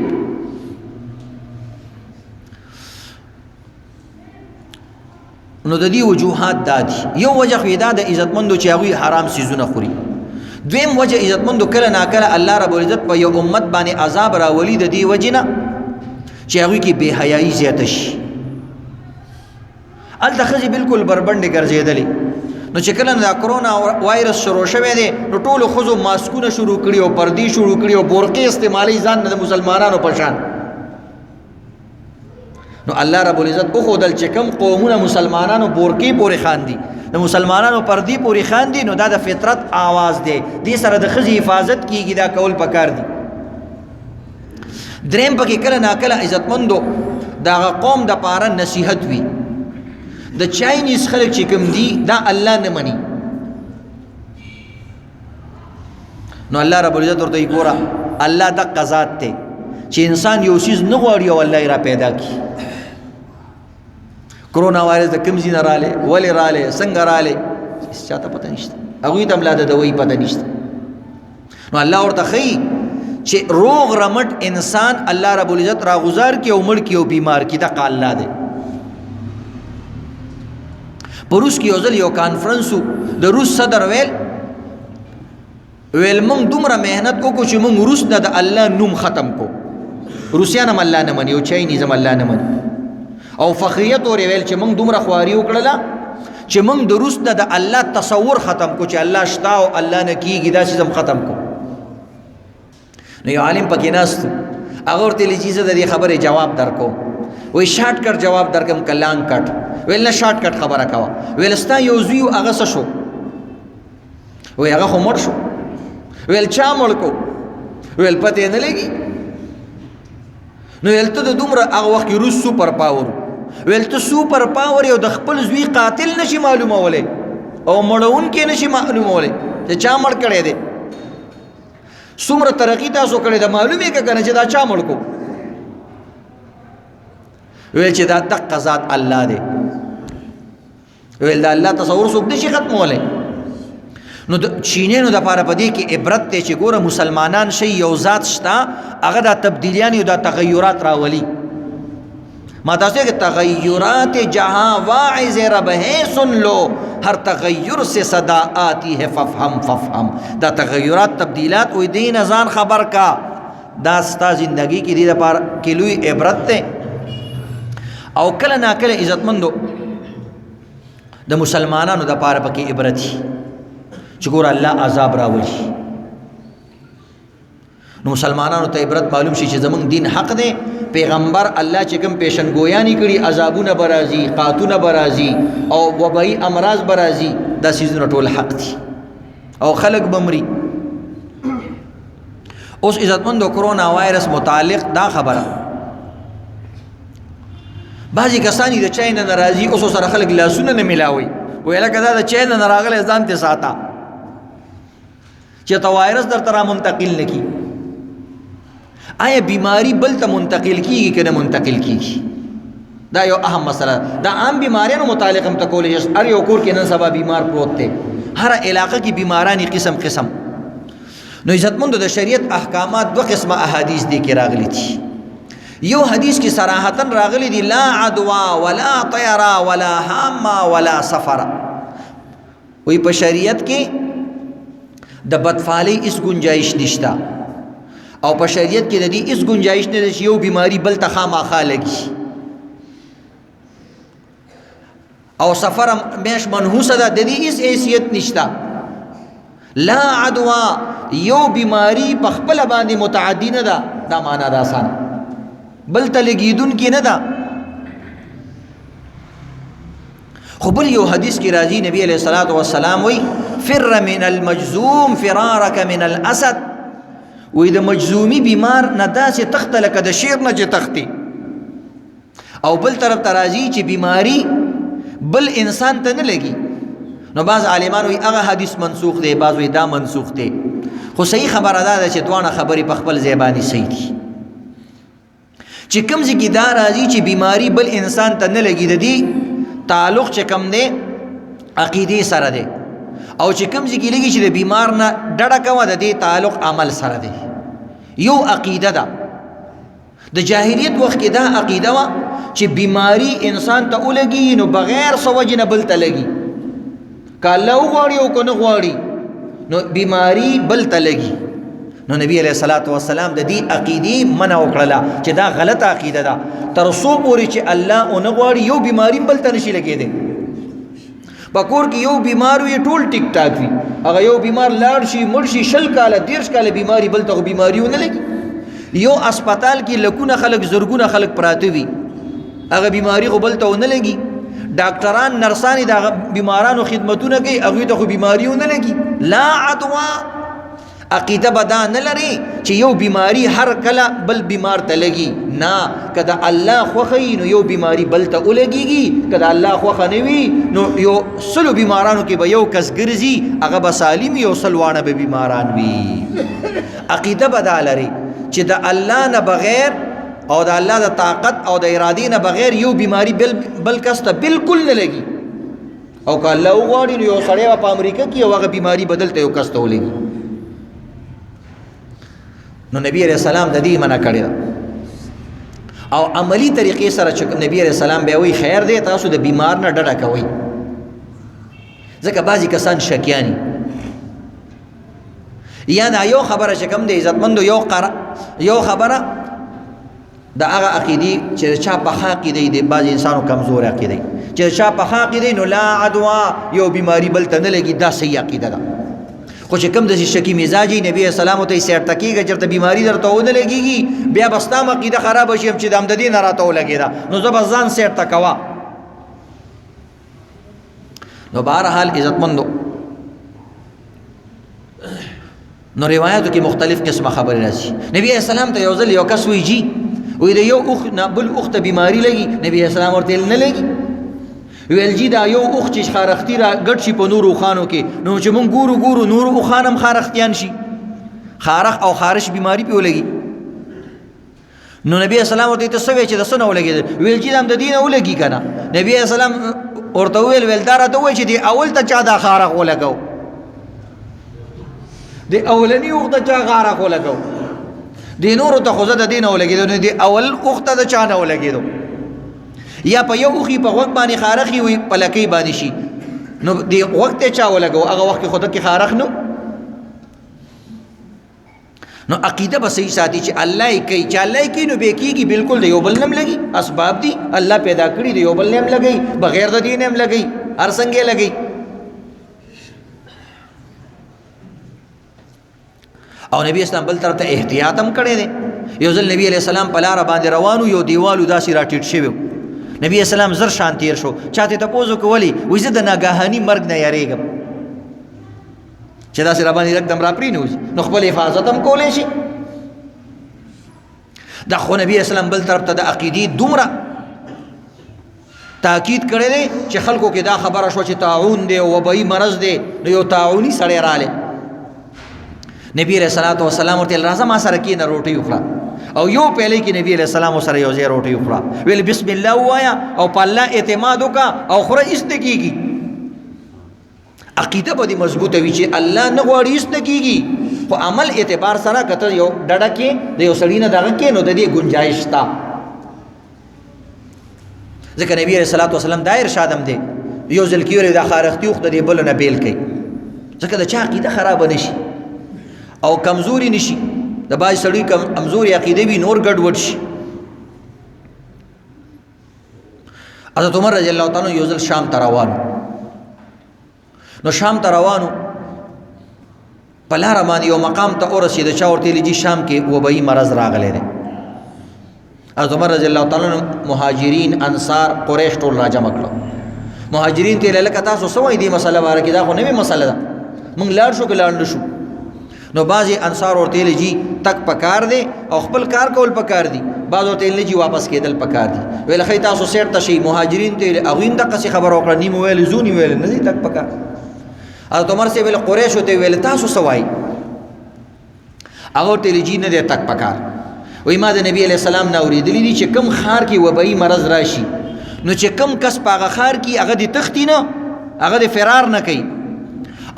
نو د دې وجوهات دادي یو وجه خو دا د عزتمندو چې هغه حرام سيزونه خوري دویم وجه عزتمندو کله ناکله الله رب العزت په یو امت باندې عذاب راولي د دې وجنه چې هغه کې بے حیايي زیاته شي التخذ بالکل بربند ګرځیدلې نو چې کله دا کرونا وایرس شروع شوه دی نو ټول خزو ماسکونه شروع کړي او پردي شروع کړي او بورقي استعمالي ځان د مسلمانانو په شان نو الله رب العزت او خدل چې کوم قومونه مسلمانانو بورقي پورې خان دي د مسلمانانو پردي پورې خان دي نو دا د فطرت आवाज دی دې سره د خزي حفاظت کیږي دا کول پکار دي دریم پکې کله ناکله عزتمندو دا قوم د پاره نصيحت وي د چاینیز خلک چې کوم دي دا الله نه مني نو الله رب العزت ورته ګوره الله د قضات ته چې انسان یو شیز نه غواړي او الله یې را پیدا کی کرونا وایرس د کوم ځای نه رااله ولې رااله څنګه رااله هیڅ چاته پته نشته هغه ته ملاده دوی پته نشته نو الله ورته خي چې روغ رمټ انسان الله رب العزت را گزار کی او مړ کی او بیمار کی دا قال الله ده پروس کی اوزل یو کانفرنسو د روس صدر ویل مونږ دومره مهنت وکړو چې مونږ روس نه د الله نوم ختم کو روسیان هم الله نه مني او چاینیز هم الله نه مني او فخریت اور ویل چې مونږ دومره خواري وکړله چې مونږ د روس نه د الله تصور ختم کو چې الله شتا او الله نه کیږي دا سیستم ختم کو نو یو عالم پکې ناست هغه ورته لچیزه د دې خبره جواب درکو وای شارټ کټ جواب درکم کلان کټ ویل نه شارټ کټ خبره کوا ویل ستا یو زیو هغه څه شو وای هغه خو مړ شو ویل چا مړ کو ویل پته نه لګي نو ویل ته د دومره هغه وخت روس سوپر پاور ویل ته سوپر پاور یو د خپل زوی قاتل نشي معلوموله او مړون کې نشي معلوموله چې چا مړ کړي دي څومره ترقی تاسو کړی دا معلومه کنه چې دا چا مړ کو ویل چې دا د قضات الله دی ویل دا الله تصور څوک نشي ختموله نو د چینینو د پاره پدې کې عبرت ته چې ګوره مسلمانان شي یو ذات شتا هغه د تبدیلیان او د تغیرات راولي ما تاسو کې تغیرات جہاں واعظ رب ہے سن لو ہر تغیر سے صدا آتی ہے ففہم دا تغیرات تبدیلات وې دین ځان خبر کا دا ستا زندگی کې دې لپاره کې لوی عبرت ته او کله ناکله عزتمندو د مسلمانانو د پاره پکې عبرت چې ګور الله عذاب راولي نو مسلمانانو ته عبرت معلوم شي چې زمونږ دین حق دی پیغمبر الله چې کوم پیشنګویانی کړي عذابونه برازي قاتونه برازي او وبای امراض برازي دا سيزونه ټول حق دي او خلق بمري اوس عزتمندو کرونا وایرس متعلق دا خبره بعضی کسانی د چاینه ناراضي اوس سره خلک لاسونه نه ملاوي ویل کدا د چاینه ناراغله ځان ته ساته چې تا وایرس در ترا منتقل نکی آیا بیماری بل ته منتقل کیږي کنه منتقل کیږي دا یو اهم مسله دا عام بیماریانو متعلق هم تکول هر یو کور کې نن سبا بیمار پروت دی هر علاقه کې بیمارانی قسم قسم نو عزتمندو د شریعت احکامات دو قسمه احادیث دي کې راغلي دي یو حدیث کی صراحتاً راغلی دی لا عدوا ولا طیرا ولا حاما ولا سفرا وی په شریعت کې د بدفعلی اس گنجائش نشتا او په شریعت کې د دې اس گنجائش نه چې یو بیماری بل ته خامخا لګي او سفر میش منحوسه ده د دې اس حیثیت نشتا لا عدوا یو بیماری په خپل باندې متعدی نه ده دا معنا ده آسان بل ته لګیدون کې نه ده خو بل یو حدیث کې راځي نبی علیہ الصلوۃ والسلام وی فر من المجذوم فرارك من الاسد وی د مجذومی بیمار نه داسې تخت لکه د شیر نه چې تختی او بل طرف ته راځي چې بیماری بل انسان ته نه لګي نو بعض عالمان وی هغه حدیث منسوخ دی بعض وی دا منسوخ دی خو صحیح خبره ده چې دوانه خبرې په خپل ځای باندې صحیح دي چې کوم ځکه دا راځي چې بیماری بل انسان ته نه لګي د دې تعلق چې کوم دی عقیده سره دی او چې کوم ځکه لګي چې د بیمار نه ډډه کوه د دې تعلق عمل سره دی یو عقیده ده د جاهلیت وخت کې دا عقیده وا چې بیماری انسان ته ولګي نو بغیر سوجه نه بل ته لګي کله وغواړي او کنه غواړي نو بیماری بل ته لګي نو نبی علیہ الصلوۃ والسلام د دې عقیده منع وکړه چې دا غلطه عقیده ده تر څو پورې چې الله اون غواړي یو بیماری بل ته نشي لګیدي بکور کې یو بیمار وي ټول ټیک ټاک وي هغه یو بیمار لاړ شي مړ شي شل کاله 10 کاله بیماری بل ته بیماریونه لګي یو اسپیټال کې لکونه خلک زرګونه خلک پراته وي هغه بیماری خو بل ته نه لګي ډاکټران نرسان دا بیمارانو خدمتونه کوي هغه ته خو بیماریونه لګي لا عدوا عقیده بدا نه لري چې یو بیماری هر کله بل بیمار ته لګي نه کله الله خوخی نو یو بیماری بل ته ولګيږي کله الله خوخ نه وي نو یو سلو بیمارانو کې به یو کس ګرځي هغه به سالم یو سلوانه به بیماران وي عقیده بدا لري چې د الله نه بغیر او د الله د طاقت او د ارادې نه بغیر یو بیماری بل کس ته بالکل نه لګي او که الله وغواړي نو یو سړی په امریکا کې یو هغه بیماری بدلته یو کس ته ولګي نو نبی علیہ السلام د دې منع کړی او عملی طریقې سره چې نبی علیہ السلام به وی خیر دی تاسو د بیمار نه ډډه کوئ ځکه بعضی کسان شکیانی یا دا یو خبره چې کوم د عزتمندو یو خبره د هغه عقیدې چې چا په حق دی بعض انسانو کمزور عقیده چې چا په حق دی نو لا عدوا یو بیماری بل ته نه لګي دا صحیح عقیده ده خو چې کوم د شکی مزاجي نبی اسلام ته سیر تکیږي چې بیماری درته ونه لګيږي بیا بستا عقیده خراب شي چې د امدادي نه راته ولګیدا نو زب ځان سیر تکوا نو بهرحال عزتمندو نو روایتو کې مختلف قسمه خبرې راځي نبی اسلام ته یو ځل یو کس ویجی وې د یو اخ نه بل اخت بیماری لګي نبی اسلام ورته نه لګي ویل جی دا یو اخ چې خارختی را ګډ شي په نورو خانو کې نو چې مونږ ګورو نورو خانم خارختیان شي خارخ او خارش بیماری په ولګي نو نبی اسلام ورته ته سوي چې د سنو ولګي ویل جی د دینه ولګي کنه نبی اسلام ورته ویل دار ته وای چې دی اول ته چا دا خارخ ولګاو دی اولنی وخت چا خارخ ولګاو دی نورو ته خو زده دینه ولګي نو دی اول وخت د چا نه ولګي یا په یو خي په وخت باندې خارخي وي په لکې باندې شي نو دی وخت چا ولګو هغه وخت خود کې خارخ نو عقیده به صحیح ساتي چې الله یې کوي چې الله یې کوي نو به کېږي بالکل دی یو بل نم لګي اسباب دي الله پیدا کړی دی یو بل نم لګي بغیر د دین نم لګي هر څنګه لګي او نبی اسلام بل طرف ته احتیاط هم کړی دی یو ځل نبی علیہ السلام په لار باندې روانو یو دیوالو داسې راټیټ شوی نبی اسلام زر شان تیر شو چاته ته پوزو کولی وې زه د ناګاهانی مرګ نه یریږم چې دا سره باندې رقم را پرینوز نو خپل حفاظت هم کولای شي دا خو نبی اسلام بل طرف ته د عقیدې دومره تاکید کړی دی چې خلکو کې دا خبره شو چې طاعون دی او وبایي مرض دی نو یو طاعوني سړی رالی نبی علیہ الصلوۃ والسلام ورته راځه ما سره کېنه روټي وخوره او یو پهلې کې نبی علیہ السلام سره یو ځای روټي وخوره ویل بسم الله وایا او په الله اعتماد وکا او خوره استکیږي عقیده به مضبوطه وي چې الله نه غواړي استکیږي خو عمل اعتبار سره کته یو ډډه کې د یو سړی نه دغه کې نو د دې گنجائش تا ځکه نبی علیه الصلاۃ والسلام دا ارشاد هم دی یو ځل کیږي دا خارښتي وخت دی بل نه بیل کوي ځکه د چا عقیده خراب نشي او کمزوري نشي د باز سړی کمزوري عقیده وي نور ګډوډ شي حضرت عمر رضی الله تعالی یو ځل شام ته روانو نو شام ته روانو په لاره باندې یو مقام ته ورسېد چا ورته ویلي چې شام کې وبایي مرض راغلی دی حضرت عمر رضی الله تعالی مهاجرین انصار قریش ټول راجمع کړل مهاجرین ته لکه تاسو څه وایي دې مسله باره کې دا خو نوې مسله ده موږ لاړ شو که لاړ نه شو نو بعضې انصار ورته ویلي جي تک پکار دی او خپل کار کول پکار دي بعض ورته ویلي جي واپس کېدل پکار دي ویل ښایي تاسو سیټ ته شئ مهاجرین ته ویلي هغوی هم دقسې خبره وکړه نیم ویل زو نیم ویل نه دي تک پکار حضرت عمر سے ویل قریشو ته ویل تاسو څه وایي هغه ورته ویلي جي نه دی تک پکار وایي ما د نبي علیه السلام نه اورېدلي دي چې کوم ښار کې وبایي مرض راشي نو چې کوم کس په هغه ښار کې هغه د تښتي نه هغه د فرار نه کوي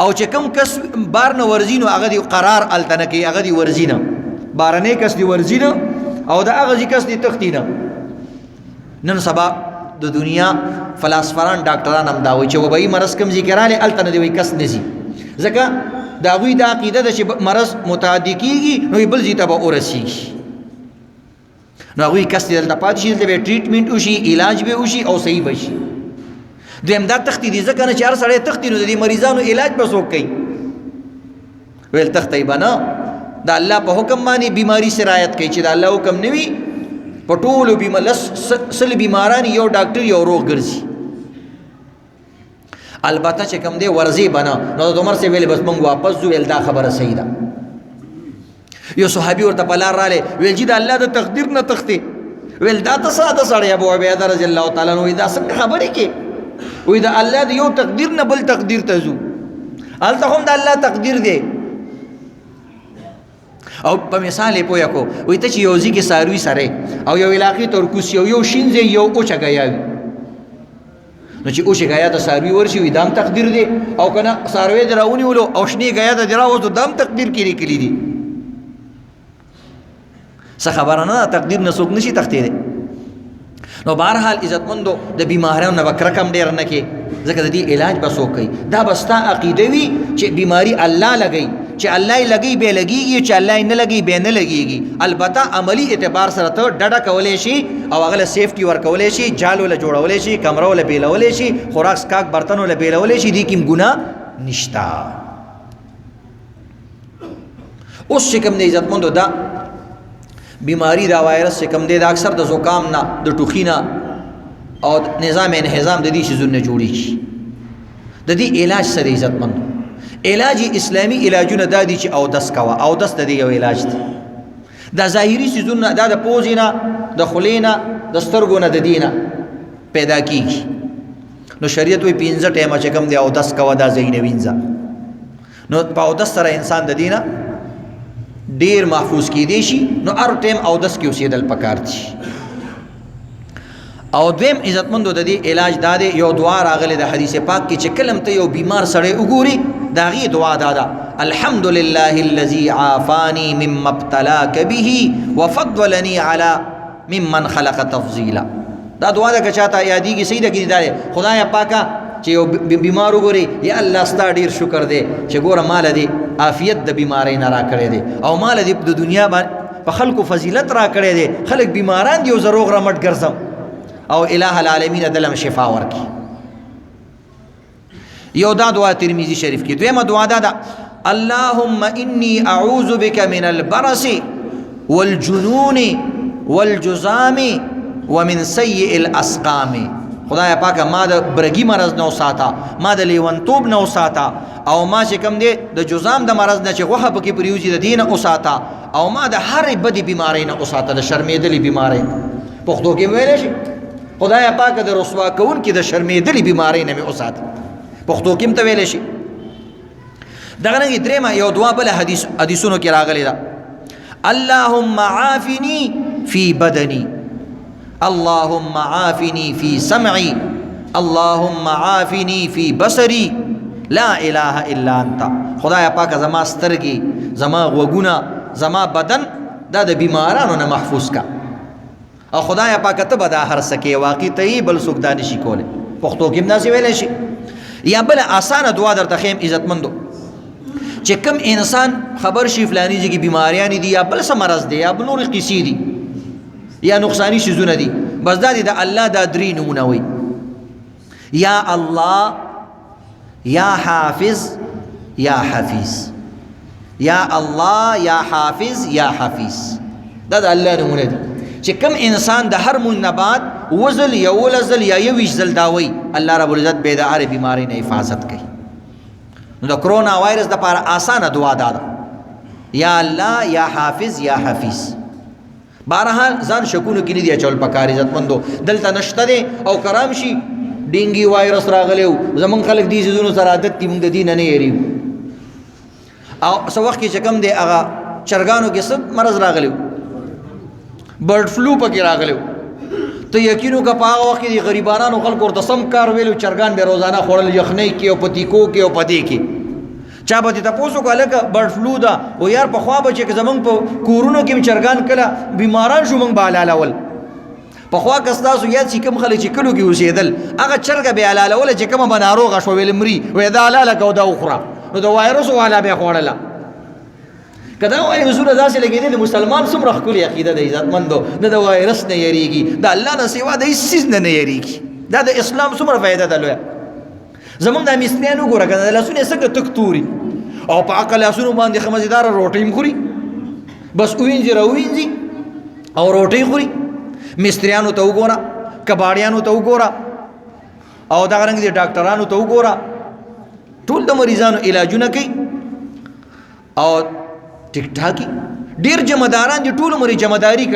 او چې کوم کس بار نه ورځي نو هغه د قرار هلته نه کوي هغه د ورځي نه بارنی کس د ورځي نه او د هغه کس د تښتي نه نن سبا د دنیا فلاسفران ډاکټران هم دا وایي چې وبایي مرض کوم ځای کې راغلی هلته نه دی وایي کس نه ځي ځکه د هغوی دا عقیده ده چې مرض متعدي کېږي نو بل ځای ته به ورسېږي نو هغوی کس دی دلته پاتې شي دلته به ټریټمنټ وشي علاج به وشي او صحیح به شي دویم دا تښتي دي ځکه نه چې هر سړی تښتي نو د دې مریضانو علاج به څوک کوي ویل تښتی به نه د الله په حکم باندې بیماري سرایت کوي چې د الله حکم نه وي په ټولو سل بیماران یو ډاکټر یو روغ ګرځي البته چې کوم دی ورځي به نه نو د عمر سے ویل بس موږ واپس ځو ویل دا خبره صحیح ده یو صحابي ورته په لار رالی ویل چې د الله د تقدیر نه تښتې ویل دا ته ساده سړی ابو عبیده رضی الله تعالی عنه دا څنګه خبرې کې وایي د الله د یو تقدیر نه بل تقدیر ته ځو هلته هم د الله تقدیر دی او په مثال یې پوه کو وایي ته چې یو ځای کې څاروي سره او یو علاقې ته ورکوس یو شین ځای یو اوچه ګیا وي نو چې اوچه ګیا ته څاروي ورشي وي دا هم تقدیر دی او که نه څاروی دې راونیولو او شنې ګیا ته دې راوځو دا هم تقدیر کې لیکلي دي څه خبره نه ده تقدیر نه څوک نشي تښتېدی نو بهرحال عزتمندو د بیماریانو نه به کرکه هم ډېره نه کې ځکه د دې علاج به څوک کوي دا به ستا عقیده وي چې بیماري الله لګوي چې الله یې لګوي بیا لګېږي چې الله یې نه لګوي بیا نه لګېږي البته عملي اعتبار سره ته ډډه کولی شي او هغه له سیفټي ورکولی شي جال وله جوړولی شي کمره وله بیلولی شي خوراک څښاک برتن وله بیلولی شي دې کې هم ګناه نشته اوس چې کوم دی عزتمندو دا بیماری دا وایرس چې کوم دی دا اکثر د زکام نه د ټوخي نه او نظام انهضام د دې شیزونو نه جوړېږي د دې علاج څه دی عزتمندو علاج اسلامي علاجونه دا دي چې اودس کوه اودس د دې یو علاج دی دا ظاهري شیزونه دا د پوزې نه د خولې نه د سترګو نه د دې نه پیدا کېږي نو شریعت وایي 15 ټایمه چې کوم دی اودس کوه دا ځایونه وینځه نو په اودس سره انسان د دې نه ډیر محفوظ کېدی شي نو هر ټایم اودس کې اوسېدل پکار دي او دویم عزتمندو د دې علاج دا دی یو دعا راغلی د حدیث پاک کې چې کله هم ته یو بیمار سړی وګوري د هغې دعا دا ده الحمد لله الذي عافاني مما ابتلاك به وفضلني على ممن خلق تفضیلا دا دعا ده که چاته یادېږي صحیح ده کې دا دی خدایه پاکه چې یو بیمار وګوري یا الله ستا ډېر شکر دی چې ګوره ماله دې عافیت د بیمارۍ نه راکړی دی او ماله دې د دنیا باندې په خلکو فضیلت راکړی دی خلک بیماران دي او زه روغ رمټ ګرځم او الہ العالمین دلم شفا ورکړي یو دا دعا ترمذی شریف کې دویمه دعا دا ده اللهم انی اعوذ بک من البرص والجنون والجذام ومن سیء الاسقام خدای پاکه ما د برګي مرض نه وساته ما د لیونتوب نه وساته او ما چې کوم دی د جذام د مرض نه چې غوښه پکې پریوزي د دې نه وساته او ما د هرې بدې بیمارۍ نه وساته د شرمېدلې بیمارۍ پښتو کې ویلی شي خدای پاکه د رسوا کوونکي د شرمېدلې بیمارۍ نه مې وساته پښتو کې هم ته ویلی شي دغه رنګې درېیمه یو دوه بله حدیثونو کې راغلې ده اللهم عافني في بدني اللهم عافني في سمعي اللهم عافني في بصري لا اله الا انت خدای پاک زما سترګې زما غوږونه زما بدن دا د بیمارانو نه محفوظ کا او خدای پاک ته به دا هر څه کې واقع ته یې بل څوک دا نشي کولی پښتو کې هم داسې ویلی شي یا بله اسانه دعا درته ښیم عزتمندو چې کوم انسان خبر شي فلاني ځای کې بیماریانې دي یا بل څه مرض دی یا بل نورې قیسې دي یا نقصانی شیزونه دي بس دا دي د الله دا درې نومونه وي یا الله یا حافظ یا حفیظ یا الله یا حافظ یا حفیظ دا د الله نومونه دي چې کوم انسان د هر مون نه بعد وزل یا ولزل یا یویش زل داوي الله رب العزت به د هر بیماری نه حفاظت کوي نو د کرونا وایرس د لپاره آسانه دعا دا ده یا الله یا حافظ یا حفیظ بهرحال ځان شکونو کې نه دی اچول پکار عزتمندو دلته نشته دی او کرام شي ډینګي وایرس راغلی و زمونږ خلک دې څیزونو سره عادت دي موږ د دې نه یېرېږو او څه وخت کې چې کوم دی هغه چرګانو کې څه مرض راغلی و برډ فلو پکې راغلی و ته یقین وکړه په هغه وخت کې د غریبانو خلکو ورته سم کار ویلو چرګان به روزانه خوړل یخنۍ کې او په تیکو کې او په دې کې چا به دې تپوس وکړه هلکه برډ فلو ده و یار پخوا به چې زمونږ په کورونو کې چرګان کله بیماران شو موږ به حلالول پخوا که ستاسو یاد شي کوم خلک چې کلو کې اوسېدل هغه چرګه به حلالوله چې کومه به ناروغه شوه ویل مري وایي دا حلاله که او دا وخوره نو د وایرسو والا به یې خوړله که دا وایرسونه داسې لګېدې د مسلمان څومره ښکلې عقیده د عزتمندو نه د وایرس نه یېرېږي د الله نه سوا د هېڅ څیز نه یېرېږي دا د اسلام څومره فایده ده لویه زمونږ دا مستریان وګوره که د لاسونه یې څنګه تک توري او په هغه لاسونو باندې ښه مزېداره روټۍ هم خوري بس ووینځي راووینځي او روټۍ خوري مستریانو ته وګوره کباړیانو ته وګوره او دغه رنګ دي ډاکټرانو ته وګوره ټول د مریضانو علاجونه کوي او ټیک ټاکي ډېر جمعداران دي ټول عمر یې جمعداري کوي